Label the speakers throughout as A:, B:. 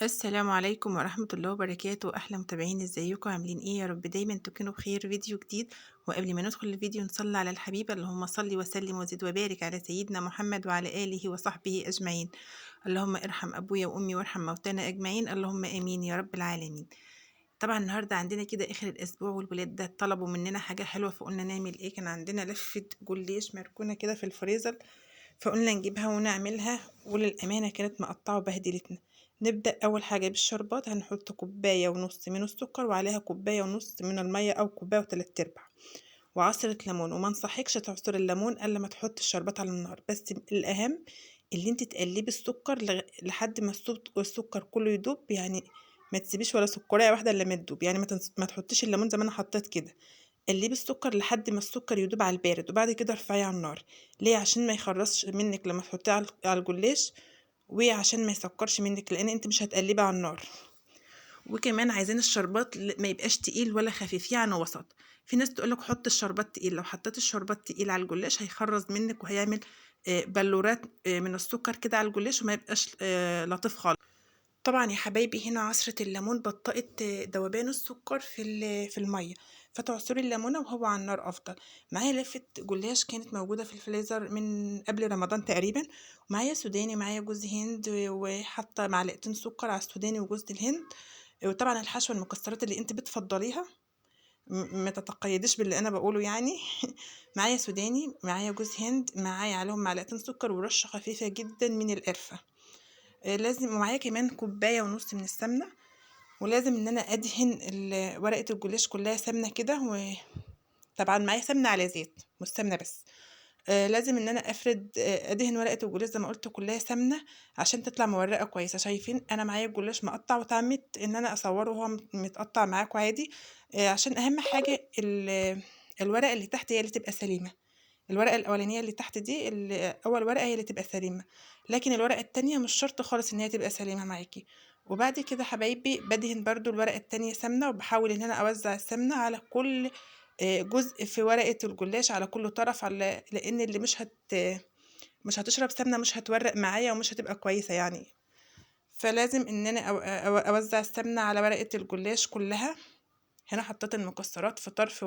A: السلام عليكم ورحمة الله وبركاته. أحلى متابعين، ازيكم عاملين ايه؟ يا رب دايما تكونوا بخير. فيديو جديد، وقبل ما ندخل الفيديو نصلي على الحبيب. اللهم صل وسلم وزد وبارك على سيدنا محمد وعلى آله وصحبه أجمعين. اللهم ارحم أبويا وأمي وارحم موتانا أجمعين، اللهم آمين يا رب العالمين. طبعا النهارده عندنا كده آخر الأسبوع، والولاد ده طلبوا مننا حاجة حلوة، فقلنا نعمل ايه. كان عندنا لفة جوليش مركونة كده في الفريزر، فقلنا نجيبها ونعملها، وللأمانة كانت مقطعة وبهدلتنا. نبدأ أول حاجة بالشربات. هنحط كوباية ونص من السكر، وعليها كوباية ونص من المية أو كوباية وتلات أرباع، وعصرة ليمون. وما انصحكش تعصر الليمون إلا ما تحط الشربات على النار. بس الأهم اللي انت تقلبي السكر لحد ما السكر كله يدوب يعني. ما تسيبيش ولا سكرية واحدة إلا ما تدوب يعني. ما تحطيش الليمون زي ما أنا حطيت كده. قلبي السكر لحد ما السكر يدوب على البارد، وبعد كده ارفعيه على النار. ليه؟ عشان ما يخرصش منك لما تحطيه على الجلاش، وعشان ما يسكرش منك، لان انت مش هتقلبي على النار. وكمان عايزين الشربات ما يبقاش تقيل ولا خفيف، يعني وسط. في ناس تقولك حط الشربات تقيل. لو حطيت الشربات تقيل على الجلاش هيخرز منك، وهيعمل بلورات من السكر كده على الجلاش، وما يبقاش لطيف خالص. طبعا يا حبايبي، هنا عصرة الليمون بطأت ذوبان السكر في المية، فتعصري الليمونة وهو على النار أفضل. معايا لفة جلاش كانت موجودة في الفريزر من قبل رمضان تقريبا، ومعايا سوداني، معايا جوز هند، وحاطة معلقتين سكر على السوداني وجوز الهند. وطبعا الحشوة المكسرات اللي انت بتفضليها، ما تتقيديش باللي انا بقوله يعني. معايا سوداني، معايا جوز هند، معايا عليهم معلقتين سكر ورشة خفيفة جدا من القرفة. لازم. ومعايا كمان كوباية ونص من السمنة. ولازم ان انا ادهن ورقة الجلاش كلها سمنة كده. وطبعا معايا سمنة على زيت، مش سمنة بس. لازم ان انا افرد، ادهن ورقة الجلاش زي ما قلت كلها سمنة، عشان تطلع مورقة كويسة. شايفين انا معايا الجلاش مقطع، وتعمدت ان انا اصوره وهو متقطع معاكم عادي. عشان اهم حاجة الورقة اللي تحت هي اللي تبقى سليمة. الورقة الأولانية اللي تحت دي، أول ورقة هي اللي تبقى سليمة، لكن الورقة التانية مش شرط خالص إن هي تبقى سليمة معاكي. وبعد كده حبايبي بدهن برضو الورقة التانية سمنة، وبحاول إن أنا أوزع السمنة على كل جزء في ورقة الجلاش، على كل طرف، لأن اللي مش هتشرب سمنة مش هتورق معايا، ومش هتبقى كويسة يعني. فلازم إن أنا أوزع السمنة على ورقة الجلاش كلها. هنا حطيت المكسرات في طرف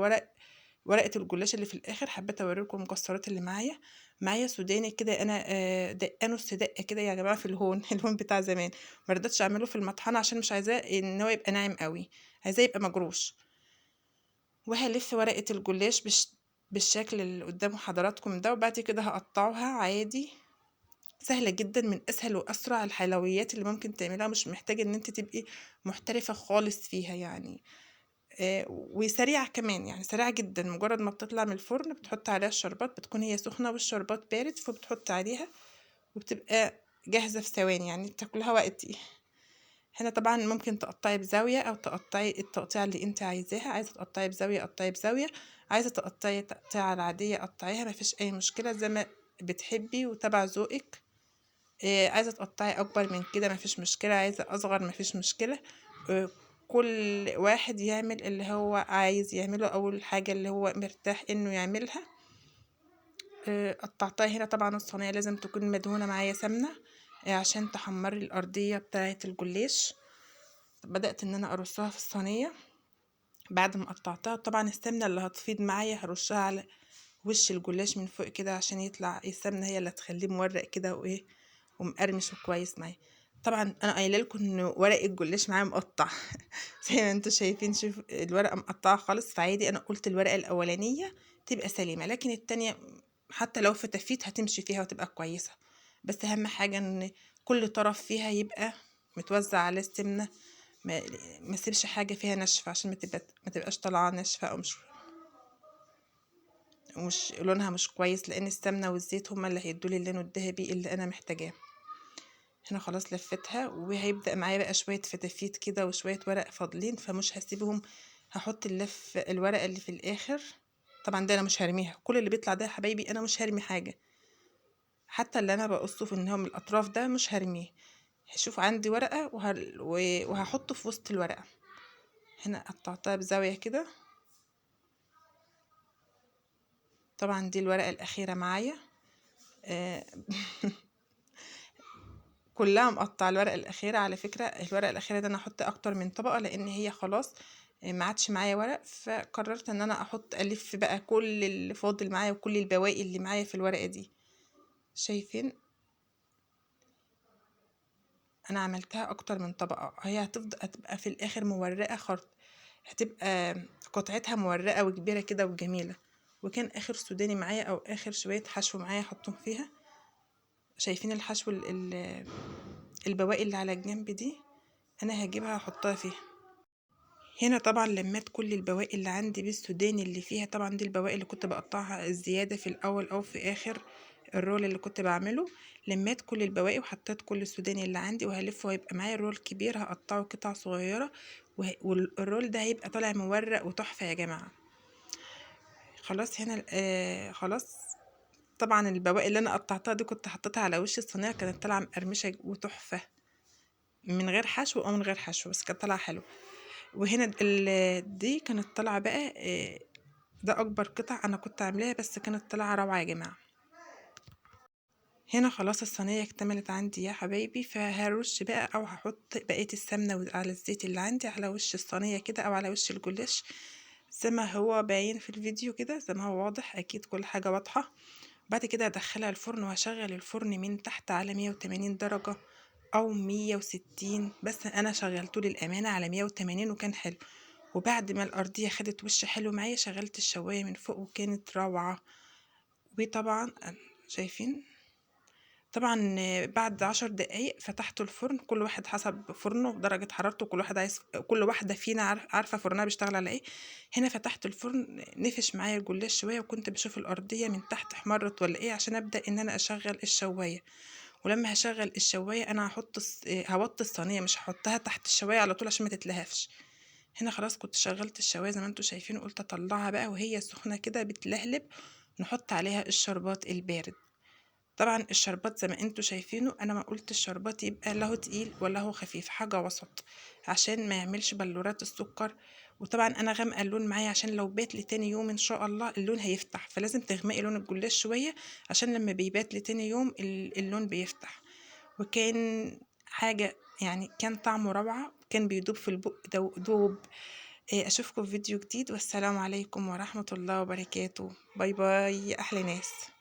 A: ورقة الجلاش اللي في الآخر. حبيت أوريكم المكسرات اللي معايا سوداني كده. أنا دقة نص دقة كده يا جماعة في الهون. الهون بتاع زمان. مرضتش أعمله في المطحنة عشان مش عايزاه إن هو يبقى ناعم قوي، عايزاه يبقى مجروش. وهلف ورقة الجلاش بالشكل اللي قدام حضراتكم ده، وبعد كده هقطعها عادي. سهلة جدا، من أسهل وأسرع الحلويات اللي ممكن تعملها. مش محتاجة إن انت تبقي محترفة خالص فيها يعني. وسريعة كمان، يعني سريعة جدا. مجرد ما بتطلع من الفرن بتحط عليها الشربات، بتكون هي سخنة والشربات بارد، فبتحط عليها وبتبقى جاهزة في ثواني، يعني تاكلها وقتي. هنا طبعا ممكن تقطعي بزاوية، أو تقطعي التقطيع اللي انت عايزاها. عايزة تقطعي بزاوية قطعي بزاوية، عايزة تقطعي تقطيعة العادية قطعيها، مفيش أي مشكلة زي ما بتحبي وتبع ذوقك. عايزة تقطعي أكبر من كده مفيش مشكلة، عايزة أصغر مفيش مشكلة. آه، كل واحد يعمل اللي هو عايز يعمله، أو الحاجة اللي هو مرتاح إنه يعملها. قطعتها. هنا طبعا الصينية لازم تكون مدهونة معايا سمنة، عشان تحمري الأرضية بتاعة الجلاش. بدأت إن أنا أرصها في الصينية بعد ما قطعتها. طبعا السمنة اللي هتفيض معايا هرشها على وش الجلاش من فوق كده، عشان يطلع السمنة هي اللي هتخليه مورق كده، وإيه، ومقرمش وكويس معايا. طبعا انا قايله لكم ان ورق الجلاش معايا مقطع. زي ما انتم شايفين، شوف الورقه مقطعه خالص. فعادي، انا قلت الورقه الاولانيه تبقى سليمه، لكن التانية حتى لو فتفيت هتمشي فيها وتبقى كويسه. بس اهم حاجه ان كل طرف فيها يبقى متوزع على السمنه. ما ما سيبش حاجه فيها ناشفه، عشان ما تبقاش طالعه ناشفه، او مش لونها مش كويس، لان السمنه والزيت هما اللي هيدولي اللون الذهبي اللي انا محتاجاه. هنا خلاص لفتها، وهيبدأ معايا بقى شوية فتافيت كده وشوية ورق فاضلين، فمش هسيبهم. هحط الورقة اللي في الآخر. طبعا ده انا مش هرميها، كل اللي بيطلع ده يا حبايبي انا مش هرمي حاجة. حتى اللي انا بقصه في النهاية الاطراف ده مش هرميه. هشوف عندي ورقة وهحطه في وسط الورقة. هنا قطعتها بزاوية كده. طبعا دي الورقة الأخيرة معايا. آه، كلها مقطعة الورقة الأخيرة. على فكرة الورقة الأخيرة ده أنا هحط أكتر من طبقة لأن هي خلاص ما عادش معايا ورق، فقررت ان انا الف بقى كل اللي فاضل معايا وكل البواقي اللي معايا في الورقة دي. شايفين انا عملتها اكتر من طبقة، هي هتبقى في الاخر مورقة خرط، هتبقى قطعتها مورقة وكبيرة كده وجميلة. وكان اخر سوداني معايا او اخر شوية حشو معايا احطهم فيها. شايفين الحشو البواقي اللي على الجنب دي انا هجيبها احطها فيها. هنا طبعا لميت كل البواقي اللي عندي بالسوداني اللي فيها، طبعا دي البواقي اللي كنت بقطعها الزيادة في الاول او في اخر الرول اللي كنت بعمله. لميت كل البواقي وحطيت كل السوداني اللي عندي، وهلفه وهيبقى معايا الرول كبير هقطعه قطع صغيرة، والرول ده هيبقى طالع مورق وتحفة يا جماعة. خلاص هنا خلاص. طبعا البواقي اللي انا قطعتها دي كنت حطيتها على وش الصينية، كانت طالعة مقرمشة وتحفة من غير حشو او من غير حشو، بس كانت طالعة حلوة. وهنا دي كانت طالعة بقى ده اكبر قطع انا كنت عاملاها، بس كانت طالعة روعة يا جماعة. هنا خلاص الصينية اكتملت عندي يا حبايبي، فهرش بقى او هحط بقية السمنة على الزيت اللي عندي على وش الصينية كده او على وش الجلاش زي ما هو باين في الفيديو كده، زي ما هو واضح، اكيد كل حاجة واضحة. بعد كده هدخلها الفرن وهشغل الفرن من تحت على 180 درجة او 160، بس انا شغلته للامانة على 180 وكان حلو. وبعد ما الارضية خدت وش حلو معايا شغلت الشواية من فوق وكانت روعة. وطبعا شايفين طبعا بعد 10 دقايق فتحت الفرن، كل واحد حسب فرنه درجة حرارته، كل واحدة فينا عارفة فرنها بيشتغل على ايه. هنا فتحت الفرن نفش معايا الجلاش شوية، وكنت بشوف الأرضية من تحت احمرت ولا ايه عشان أبدأ ان انا اشغل الشواية. ولما هشغل الشواية انا هوطي الصينية، مش هحطها تحت الشواية على طول عشان ما تتلهفش. هنا خلاص كنت شغلت الشواية زي ما انتوا شايفين، قلت اطلعها بقى وهي سخنة كده بتلهلب، نحط عليها الشربات البارد. طبعا الشربات زي ما انتوا شايفينه، انا ما قلت الشربات يبقى لا هو تقيل ولا هو خفيف، حاجة وسط عشان ما يعملش بلورات السكر. وطبعا انا غامقه اللون معايا عشان لو بات لتاني يوم ان شاء الله اللون هيفتح، فلازم تغمقي لون الجلاش شوية عشان لما بيبات لتاني يوم اللون بيفتح. وكان حاجة يعني كان طعمه روعة، كان بيدوب في البق دوب. اشوفكم في فيديو جديد، والسلام عليكم ورحمة الله وبركاته. باي باي يا احلى ناس.